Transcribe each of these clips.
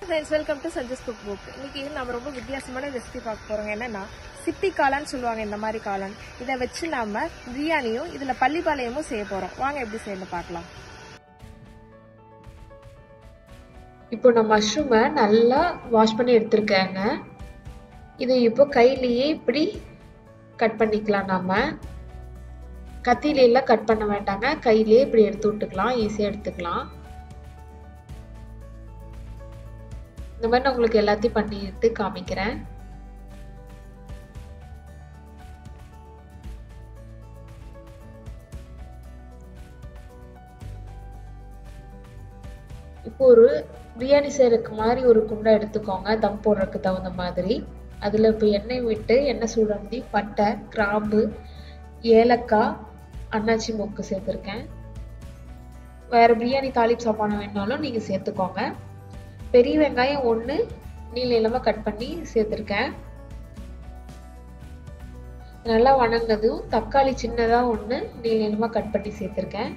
friends, welcome to Sanju's Cookbook. இன்னைக்கு நாம ரொம்ப வித்தியாசமான ரெசிபி பார்க்க போறோம். என்னன்னா சிப்பி காளான் சொல்லுவாங்க. இந்த மாதிரி காளான் இத வச்சு நாம பிரியாணியும் இதுல பள்ளிப்பாளையமும் செய்ய போறோம். வாங்க எப்படி செய்யணும் பார்க்கலாம். இப்போ நான் மஷ்ரூமை நல்லா வாஷ் பண்ணி எடுத்துருக்கேங்க. இதை இப்போ கையிலேயே இப்படி கட் பண்ணிக்கலாம். நாம கத்தியில எல்லாம் கட் பண்ண வேண்டாங்க, கையிலேயே இப்படி எடுத்து விட்டுக்கலாம், ஈஸியா எடுத்துக்கலாம். இந்த மாதிரி நான் உங்களுக்கு எல்லாத்தையும் பண்ணி எடுத்து காமிக்கிறேன். இப்போ ஒரு பிரியாணி செய்யறதுக்கு மாதிரி ஒரு குண்டை எடுத்துக்கோங்க, தம் போடுறதுக்கு தகுந்த மாதிரி. அதுல இப்போ எண்ணெய் விட்டு எண்ணெய் சூடாந்தி பட்டை, கிராம்பு, ஏலக்காய், அன்னாச்சி மொக்கு சேர்த்துருக்கேன். வேற பிரியாணி தாளிப்பு சாப்பாடு வேணாலும் நீங்க சேர்த்துக்கோங்க. பெரிய வெங்காயம் 1 நீள நீளமா கட் பண்ணி சேர்த்துருக்கேன். நல்லா வணங்கினதும் தக்காளி சின்னதா 1 நீள நீளமா கட் பண்ணி சேர்த்துருக்கேன்.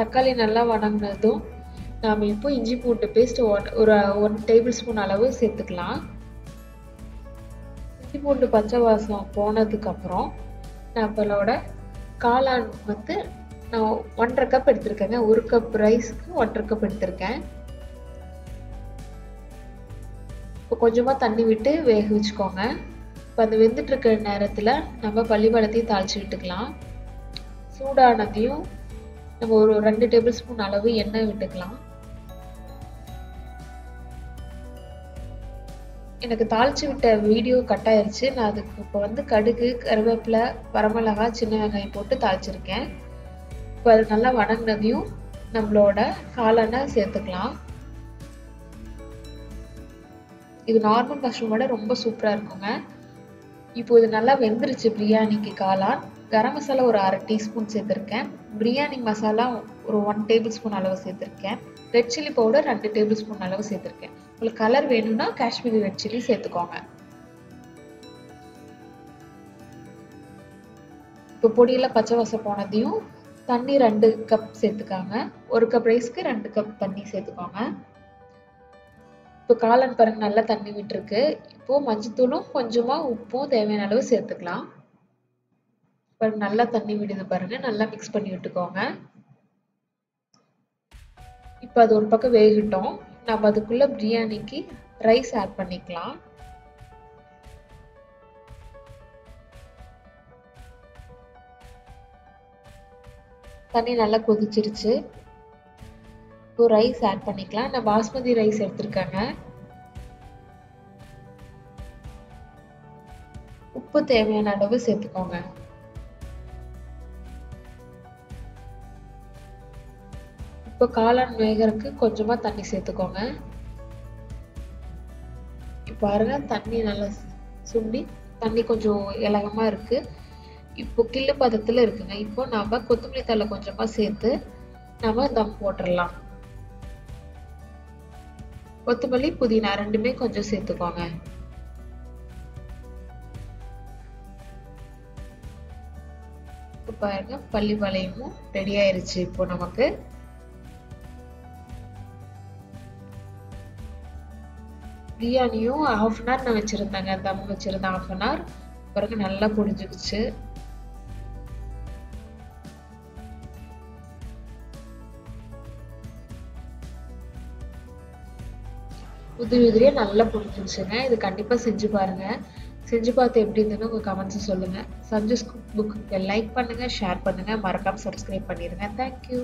தக்காளி நல்லா வணங்கினதும் நாம இப்போ இஞ்சி பூண்டு பேஸ்ட் ஒரு 1 டேபிள் ஸ்பூன் அளவு சேர்த்துக்கலாம். இஞ்சி பூண்டு பச்சை வாசம் போனதுக்கு அப்புறம் நம்மளோட காளான் வந்து நான் 1.5 கப் எடுத்திருக்கேங்க. 1 கப் ரைஸ்க்கு 1.5 கப் எடுத்திருக்கேன். இப்போ கொஞ்சமா தண்ணி விட்டு வேக வச்சுக்கோங்க. இப்போ அந்த வெந்துட்டு இருக்கிற நேரத்துல நம்ம பள்ளிப்பாளையத்தையும் தாளிச்சு விட்டுக்கலாம். சூடானதையும் நம்ம ஒரு 2 டேபிள் ஸ்பூன் அளவு எண்ணெய் விட்டுக்கலாம். எனக்கு தாளிச்சு விட்ட வீடியோ கட் ஆயிருச்சு. நான் அதுக்கு இப்போ வந்து கடுகு, கருவேப்பிலை, வரமிளகாய், சின்ன வெங்காயம் போட்டு தாளிச்சிருக்கேன். இப்போ அது நல்லா வணங்கினதையும் நம்மளோட காளானை சேர்த்துக்கலாம். இது நார்மல் மஷ்ரூமோட ரொம்ப சூப்பரா இருக்குங்க. இப்போ இது நல்லா வெந்துருச்சு பிரியாணிக்கு காளான். கரம் மசாலா ஒரு 1/2 டீஸ்பூன் சேர்த்துருக்கேன். பிரியாணி மசாலா ஒரு 1 டேபிள் ஸ்பூன் அளவு சேர்த்துருக்கேன். Red chilli powder 2 table spoon அளவு சேர்த்துருக்கேன். உங்களுக்கு கலர் வேணும்னா காஷ்மீரி ரெட் சில்லி சேர்த்துக்கோங்க. இப்போ பொடியெல்லாம் பச்சை வாசம் போனதையும் தண்ணி 2 கப் சேர்த்துக்காங்க. 1 கப் ரைஸ்க்கு 2 கப் தண்ணி சேர்த்துக்கோங்க. இப்போ காளான் பாருங்க நல்லா தண்ணி விட்டுருக்கு. இப்போ மஞ்சத்தூளும் கொஞ்சமா உப்பும் தேவையான அளவு சேர்த்துக்கலாம். நல்லா தண்ணி விடுது பாருங்க, நல்லா மிக்ஸ் பண்ணி விட்டுக்கோங்க. இப்போ அது ஒரு பக்கம் வேகட்டும். நம்ம அதுக்குள்ள பிரியாணிக்கு ரைஸ் ஆட் பண்ணிக்கலாம். தண்ணி நல்லா கொதிச்சிருச்சு. இப்போ ரைஸ் ஆட் பண்ணிக்கலாம். நான் பாஸ்மதி ரைஸ் எடுத்திருக்கேங்க. உப்பு தேவையான அளவு சேர்த்துக்கோங்க. இப்போ காளான் வேகறதுக்கு கொஞ்சமா தண்ணி சேர்த்துக்கோங்க. இப்போ பாருங்க தண்ணி நல்லா சுண்டி தண்ணி கொஞ்சம் இலகமா இருக்கு. இப்போ கிள்ளு பதத்துல இருக்குங்க. இப்போ நாம கொத்தமல்லி தழை கொஞ்சமா சேர்த்து நாம தம் போட்டுடலாம். கொத்தமல்லி, புதினா ரெண்டுமே கொஞ்சம் சேர்த்துக்கோங்க. இப்போ பாருங்க பள்ளிப்பாளையமும் ரெடி ஆயிருச்சு. இப்போ நமக்கு பிரியாணியும் 1/2 அன் ஹவர் நான் வச்சிருந்தேங்க. தம் வச்சிருந்தேன் 1/2 அன் ஹவர். பிறகு நல்லா புரிஞ்சுக்குச்சு. உதிரியா நல்லா புரிஞ்சுச்சுங்க. இது கண்டிப்பா செஞ்சு பாருங்க. செஞ்சு பார்த்து எப்படி இருந்ததுன்னு உங்க கமெண்ட்ஸ் சொல்லுங்க. சஞ்சுஸ் குக் புக் லைக் பண்ணுங்க, ஷேர் பண்ணுங்க, மறக்காம சப்ஸ்கிரைப் பண்ணிருங்க. தேங்க்யூ.